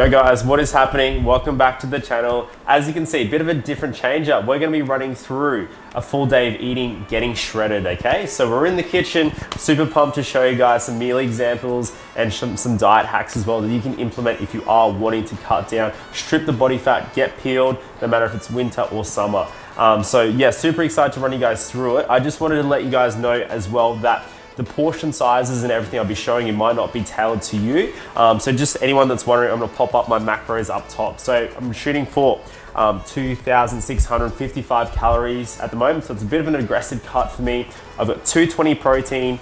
Yo guys, what is happening? Welcome back to the channel. As you can see, a bit of a different change up. We're gonna be running through a full day of eating, getting shredded, okay? So we're in the kitchen, super pumped to show you guys some meal examples and some diet hacks as well that you can implement if you are wanting to cut down, strip the body fat, get peeled, no matter if it's winter or summer. So yeah, super excited to run you guys through it. I just wanted to let you guys know as well that the portion sizes and everything I'll be showing you might not be tailored to you. So just anyone that's wondering, I'm gonna pop up my macros up top. So I'm shooting for 2,655 calories at the moment. So it's a bit of an aggressive cut for me. I've got 220 protein,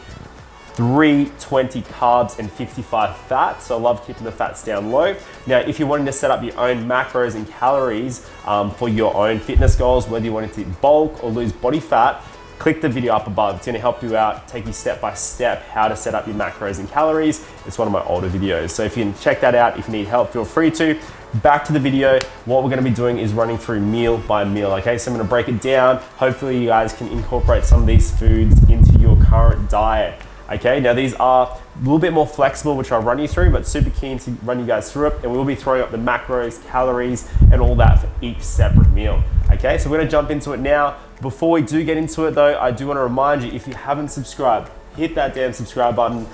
320 carbs and 55 fat. So I love keeping the fats down low. Now, if you're wanting to set up your own macros and calories for your own fitness goals, whether you want to bulk or lose body fat, click the video up above. It's gonna help you out, take you step by step how to set up your macros and calories. It's one of my older videos. So if you can check that out, if you need help, feel free to. Back to the video. What we're gonna be doing is running through meal by meal, okay? So I'm gonna break it down. Hopefully you guys can incorporate some of these foods into your current diet. Okay, now these are a little bit more flexible, which I'll run you through, but super keen to run you guys through it. And we'll be throwing up the macros, calories, and all that for each separate meal. Okay, so we're gonna jump into it now. Before we do get into it though, I do wanna remind you, if you haven't subscribed, hit that damn subscribe button.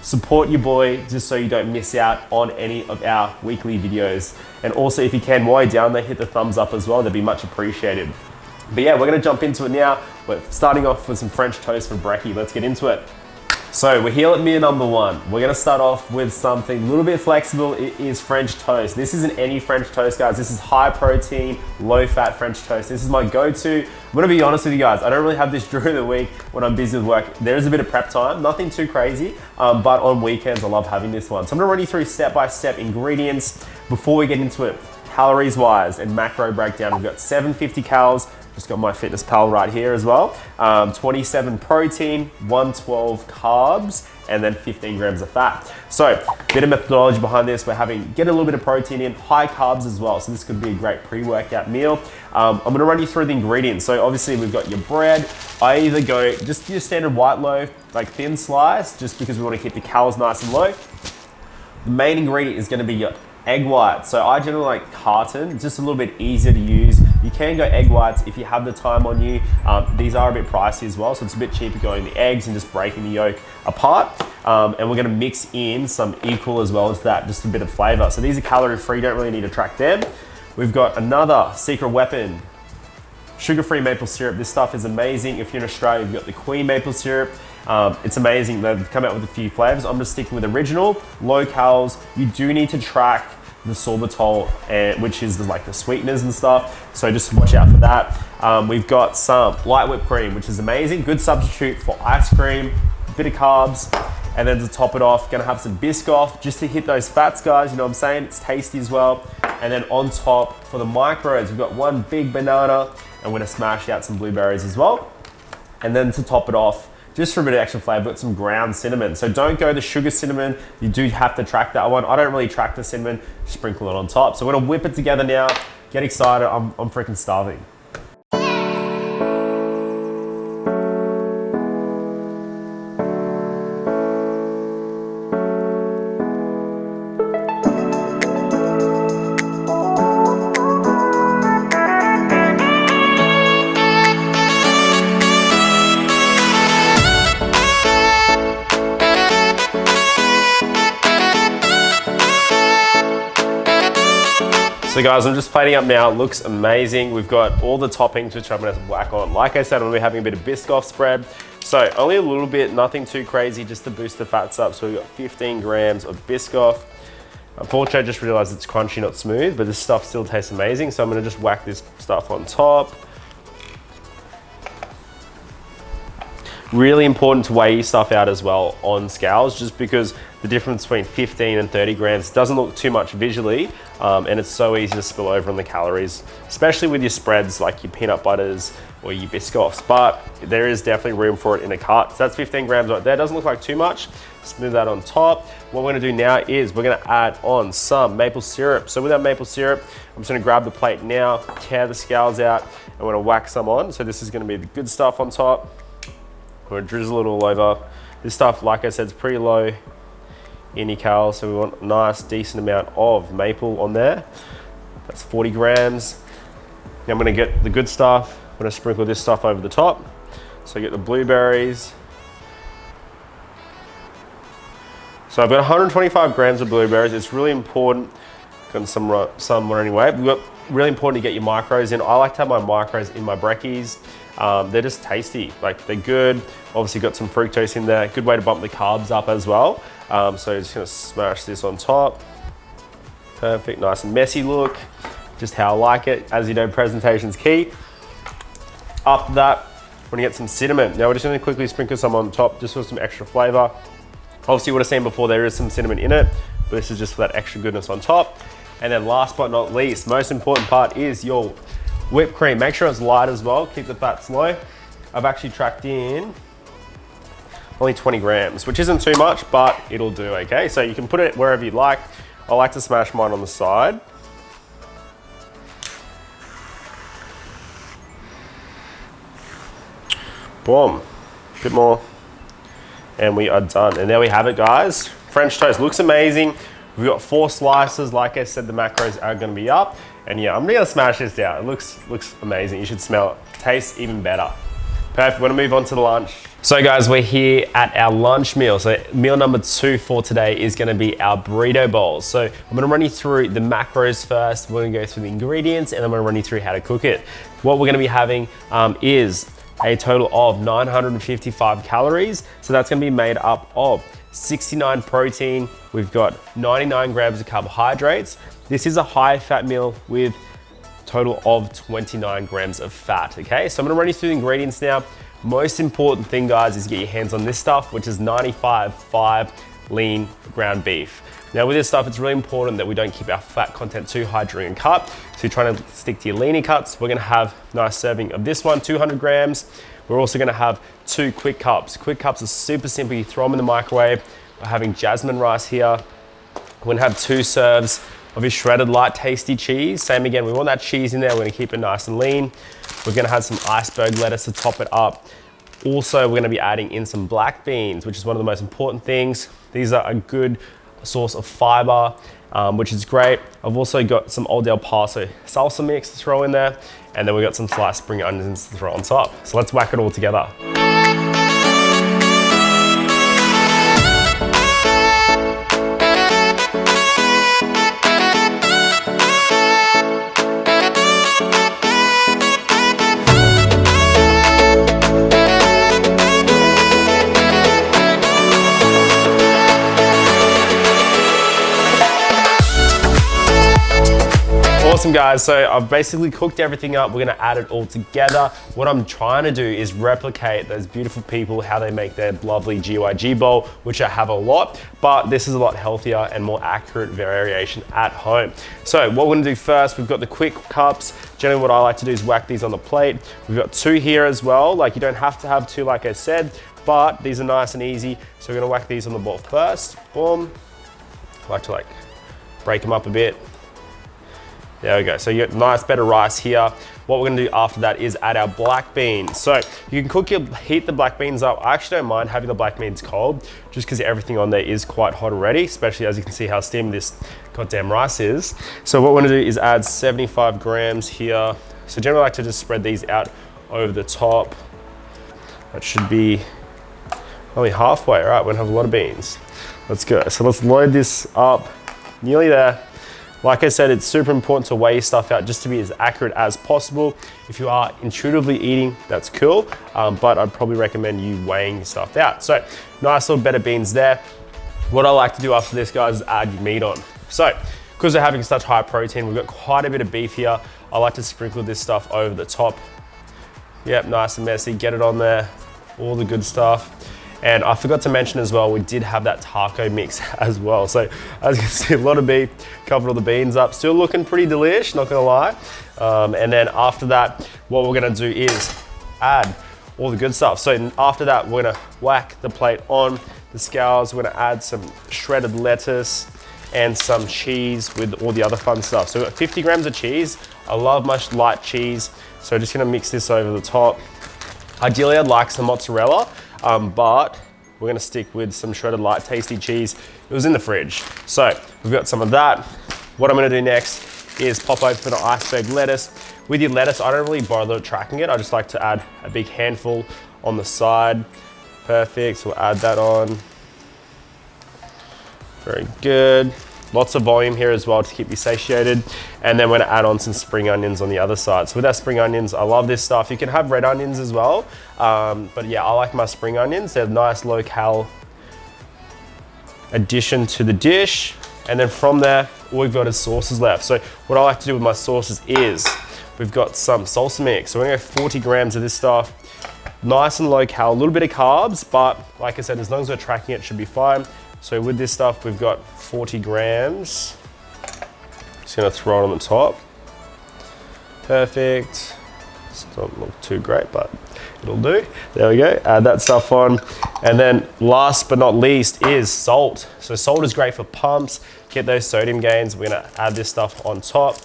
Support your boy just so you don't miss out on any of our weekly videos. And also if you can, while you're down there, hit the thumbs up as well. That'd be much appreciated. But yeah, we're gonna jump into it now. We're starting off with some French toast for brekkie. Let's get into it. So we're here at meal number one. We're gonna start off with something a little bit flexible. It is French toast. This isn't any French toast, guys. This is high protein, low fat French toast. This is my go-to. I'm gonna be honest with you guys. I don't really have this during the week when I'm busy with work. There is a bit of prep time, nothing too crazy, but on weekends I love having this one. So I'm gonna run you through step-by-step ingredients before we get into it. Calories wise and macro breakdown, we've got 750 calories. Just got my fitness pal right here as well. 27 protein, 112 carbs, and then 15 grams of fat. So, bit of methodology behind this. We're get a little bit of protein in, high carbs as well. So this could be a great pre-workout meal. I'm gonna run you through the ingredients. So obviously we've got your bread. I either go just your standard white loaf, like thin slice, just because we wanna keep the calories nice and low. The main ingredient is gonna be your egg whites. So I generally like carton, just a little bit easier to use. You can go egg whites if you have the time on you. These are a bit pricey as well, so it's a bit cheaper going the eggs and just breaking the yolk apart. And we're gonna mix in some equal as well as that, just a bit of flavor. So these are calorie free, don't really need to track them. We've got another secret weapon, sugar-free maple syrup. This stuff is amazing. If you're in Australia, you've got the Queen maple syrup. It's amazing. They've come out with a few flavors. I'm just sticking with original, low calories. You do need to track the sorbitol, which is like the sweeteners and stuff. So just watch out for that. We've got some light whipped cream, which is amazing. Good substitute for ice cream, a bit of carbs. And then to top it off, gonna have some Biscoff just to hit those fats, guys. You know what I'm saying? It's tasty as well. And then on top for the micros, we've got one big banana and we're gonna smash out some blueberries as well. And then to top it off, just for a bit of extra flavor, got some ground cinnamon. So don't go the sugar cinnamon. You do have to track that one. I don't really track the cinnamon, sprinkle it on top. So we're gonna whip it together now. Get excited, I'm freaking starving. So guys, I'm just plating up now. It looks amazing. We've got all the toppings, which I'm gonna whack on. Like I said, I'm gonna be having a bit of Biscoff spread. So only a little bit, nothing too crazy, just to boost the fats up. So we've got 15 grams of Biscoff. Unfortunately, I just realized it's crunchy, not smooth, but this stuff still tastes amazing. So I'm gonna just whack this stuff on top. Really important to weigh your stuff out as well on scales, just because the difference between 15 and 30 grams doesn't look too much visually, and it's so easy to spill over on the calories, especially with your spreads like your peanut butters or your Biscoffs, but there is definitely room for it in a cart. So that's 15 grams right there. Doesn't look like too much. Smooth that on top. What we're gonna do now is we're gonna add on some maple syrup. So with that maple syrup, I'm just gonna grab the plate now, tear the scales out, and we're gonna whack some on. So this is gonna be the good stuff on top. We're gonna drizzle it all over. This stuff, like I said, is pretty low Indy cal, so we want a nice decent amount of maple on there. That's 40 grams. Now I'm gonna get the good stuff. I'm gonna sprinkle this stuff over the top. So I get the blueberries. So I've got 125 grams of blueberries. It's really important, got some anyway. We've got really important to get your macros in. I like to have my macros in my brekkies. They're just tasty, like they're good. Obviously got some fructose in there. Good way to bump the carbs up as well. So just gonna smash this on top. Perfect, nice and messy look. Just how I like it. As you know, presentation's key. After that, we're gonna get some cinnamon. Now we're just gonna quickly sprinkle some on top just for some extra flavor. Obviously you would have seen before there is some cinnamon in it, but this is just for that extra goodness on top. And then last but not least, most important part is your whipped cream. Make sure it's light as well, keep the fats low. I've actually tracked in only 20 grams, which isn't too much, but it'll do, okay? So you can put it wherever you like. I like to smash mine on the side. Boom, bit more. And we are done. And there we have it, guys. French toast looks amazing. We've got 4 slices. Like I said, the macros are gonna be up. And yeah, I'm gonna smash this down. It looks amazing. You should smell it. Tastes even better. Perfect, we're gonna move on to the lunch. So guys, we're here at our lunch meal. So meal number 2 for today is gonna be our burrito bowls. So I'm gonna run you through the macros first. We're gonna go through the ingredients and I'm gonna run you through how to cook it. What we're gonna be having is a total of 955 calories. So that's gonna be made up of 69 protein. We've got 99 grams of carbohydrates. This is a high fat meal with total of 29 grams of fat, okay? So I'm gonna run you through the ingredients now. Most important thing, guys, is get your hands on this stuff, which is 95.5 lean ground beef. Now with this stuff, it's really important that we don't keep our fat content too high during a cut. So you're trying to stick to your leaner cuts. We're gonna have a nice serving of this one, 200 grams. We're also gonna have 2 quick cups. Quick cups are super simple. You throw them in the microwave. We're having jasmine rice here. We're gonna have 2 serves of your shredded light tasty cheese. Same again, we want that cheese in there. We're gonna keep it nice and lean. We're gonna have some iceberg lettuce to top it up. Also, we're gonna be adding in some black beans, which is one of the most important things. These are a good source of fiber, which is great. I've also got some Old El Paso salsa mix to throw in there. And then we've got some sliced spring onions to throw on top. So let's whack it all together. Awesome, guys, so I've basically cooked everything up. We're gonna add it all together. What I'm trying to do is replicate those beautiful people, how they make their lovely GYG bowl, which I have a lot, but this is a lot healthier and more accurate variation at home. So what we're gonna do first, we've got the quick cups. Generally what I like to do is whack these on the plate. We've got 2 here as well. Like, you don't have to have 2 like I said, but these are nice and easy. So we're gonna whack these on the bowl first, boom. I like to break them up a bit. There we go, so you get nice better rice here. What we're gonna do after that is add our black beans. So you can heat the black beans up. I actually don't mind having the black beans cold, just because everything on there is quite hot already, especially as you can see how steamy this goddamn rice is. So what we're gonna do is add 75 grams here. So generally I like to just spread these out over the top. That should be only halfway. All right, we're gonna have a lot of beans. Let's go, so let's load this up, nearly there. Like I said, it's super important to weigh your stuff out just to be as accurate as possible. If you are intuitively eating, that's cool, but I'd probably recommend you weighing your stuff out. So nice little bed of beans there. What I like to do after this, guys, is add your meat on. So because we're having such high protein, we've got quite a bit of beef here. I like to sprinkle this stuff over the top. Yep, nice and messy, get it on there, all the good stuff. And I forgot to mention as well, we did have that taco mix as well. So as you can see, a lot of beef, covered all the beans up. Still looking pretty delish, not gonna lie. And then after that, what we're gonna do is add all the good stuff. So after that, we're gonna whack the plate on the scales. We're gonna add some shredded lettuce and some cheese with all the other fun stuff. So we've got 50 grams of cheese. I love my light cheese. So just gonna mix this over the top. Ideally, I'd like some mozzarella. But we're gonna stick with some shredded light tasty cheese. It was in the fridge. So we've got some of that. What I'm gonna do next is pop open an iceberg lettuce. With your lettuce, I don't really bother tracking it. I just like to add a big handful on the side. Perfect, so we'll add that on. Very good. Lots of volume here as well to keep you satiated. And then we're gonna add on some spring onions on the other side. So with our spring onions, I love this stuff. You can have red onions as well. But yeah, I like my spring onions. They're a nice low-cal addition to the dish. And then from there, all we've got is sauces left. So what I like to do with my sauces is, we've got some salsa mix. So we're gonna go 40 grams of this stuff. Nice and low-cal, a little bit of carbs, but like I said, as long as we're tracking it, should be fine. So with this stuff, we've got 40 grams. Just gonna throw it on the top. Perfect. It's not look too great, but it'll do. There we go, add that stuff on. And then last but not least is salt. So salt is great for pumps, get those sodium gains. We're gonna add this stuff on top.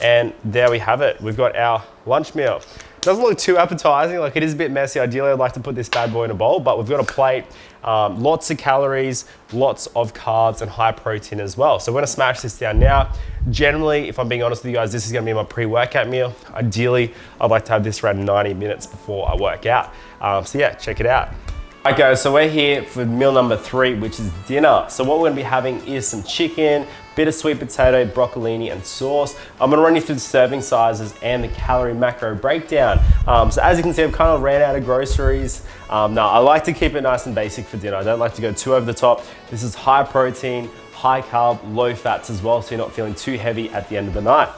And there we have it. We've got our lunch meal. Doesn't look too appetizing, like it is a bit messy. Ideally, I'd like to put this bad boy in a bowl, but we've got a plate, lots of calories, lots of carbs, and high protein as well. So we're gonna smash this down now. Generally, if I'm being honest with you guys, this is gonna be my pre-workout meal. Ideally, I'd like to have this around 90 minutes before I work out. So yeah, check it out. Alright guys, so we're here for meal number 3, which is dinner. So what we're gonna be having is some chicken, bit of sweet potato, broccolini, and sauce. I'm gonna run you through the serving sizes and the calorie macro breakdown. So as you can see, I've kind of ran out of groceries. Now, I like to keep it nice and basic for dinner. I don't like to go too over the top. This is high protein, high carb, low fats as well, so you're not feeling too heavy at the end of the night.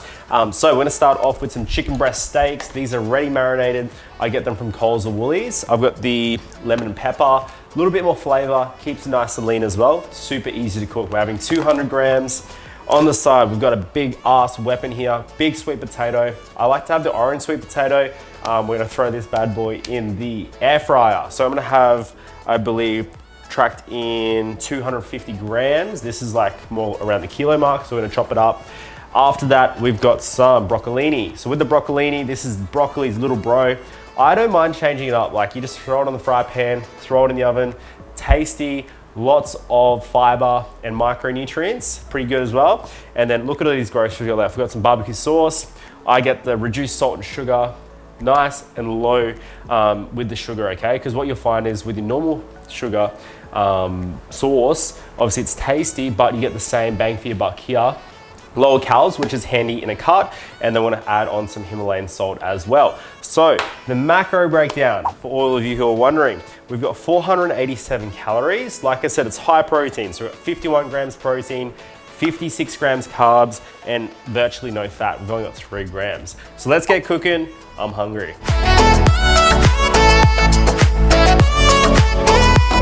So we're gonna start off with some chicken breast steaks. These are ready marinated. I get them from Coles or Woolies. I've got the lemon and pepper, a little bit more flavor, keeps it nice and lean as well. Super easy to cook. We're having 200 grams. On the side, we've got a big ass weapon here, big sweet potato. I like to have the orange sweet potato. We're gonna throw this bad boy in the air fryer. So I'm gonna have, I believe, tracked in 250 grams. This is like more around the kilo mark, so we're gonna chop it up. After that, we've got some broccolini. So with the broccolini, this is broccoli's little bro. I don't mind changing it up. Like you just throw it on the fry pan, throw it in the oven. Tasty, lots of fiber and micronutrients, pretty good as well. And then look at all these groceries we got left. We've got some barbecue sauce. I get the reduced salt and sugar, nice and low with the sugar, okay? Because what you'll find is with your normal sugar sauce, obviously it's tasty, but you get the same bang for your buck here. Lower calories, which is handy in a cut, and then want to add on some Himalayan salt as well. So the macro breakdown, for all of you who are wondering, we've got 487 calories. Like I said, it's high protein, so we've got 51 grams protein, 56 grams carbs, and virtually no fat. We've only got 3 grams. So let's get cooking. I'm hungry.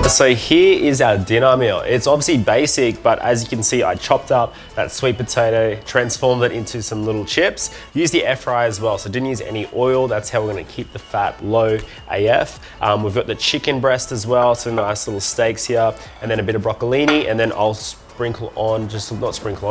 So here is our dinner meal. It's obviously basic, but as you can see, I chopped up that sweet potato, transformed it into some little chips. Use the air fryer as well, so didn't use any oil. That's how we're gonna keep the fat low AF. We've got the chicken breast as well, so nice little steaks here, and then a bit of broccolini, and then I'll sprinkle on,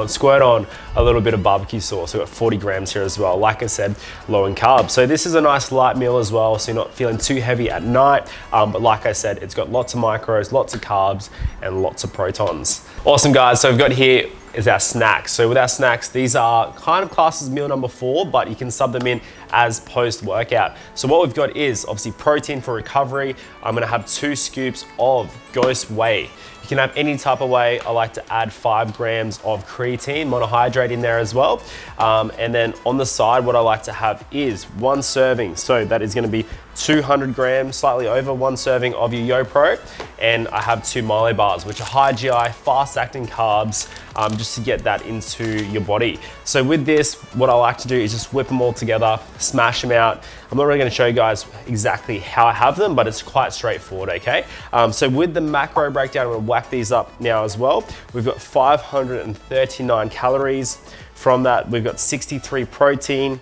squirt on a little bit of barbecue sauce. We've got 40 grams here as well. Like I said, low in carbs. So this is a nice light meal as well, so you're not feeling too heavy at night. But like I said, it's got lots of macros, lots of carbs, and lots of protons. Awesome guys, so we've got here is our snacks. So with our snacks, these are kind of classed as meal number 4, but you can sub them in as post-workout. So what we've got is obviously protein for recovery. I'm gonna have 2 scoops of Ghost Whey. You can have any type of whey. I like to add 5 grams of creatine, monohydrate in there as well. And then on the side, what I like to have is 1 serving. So that is gonna be 200 grams, slightly over 1 serving of your YoPro. And I have 2 Milo bars, which are high GI, fast acting carbs, just to get that into your body. So with this, what I like to do is just whip them all together, smash them out. I'm not really gonna show you guys exactly how I have them, but it's quite straightforward, okay? So with the macro breakdown, I'm gonna whack these up now as well. We've got 539 calories. From that, we've got 63 protein,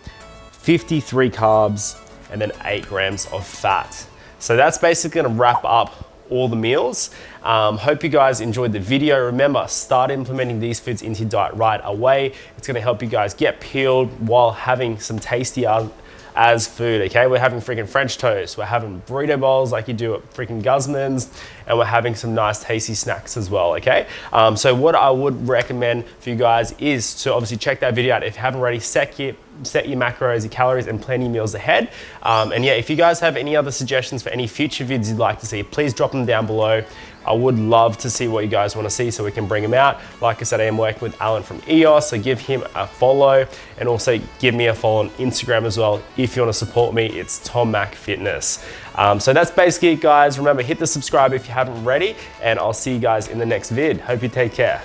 53 carbs, and then 8 grams of fat. So that's basically gonna wrap up all the meals. Hope you guys enjoyed the video. Remember, start implementing these foods into your diet right away. It's gonna help you guys get peeled while having some tastier as food, okay? We're having freaking French toast, we're having burrito bowls like you do at freaking Guzman's, and we're having some nice tasty snacks as well, okay? So what I would recommend for you guys is to obviously check that video out. If you haven't already, set your macros, your calories, and plan your meals ahead. And yeah, if you guys have any other suggestions for any future vids you'd like to see, please drop them down below. I would love to see what you guys want to see so we can bring them out. Like I said, I am working with Alan from EOS, so give him a follow, and also give me a follow on Instagram as well. If you want to support me, it's Tom Mac Fitness. So that's basically it, guys. Remember, hit the subscribe if you haven't already, and I'll see you guys in the next vid. Hope you take care.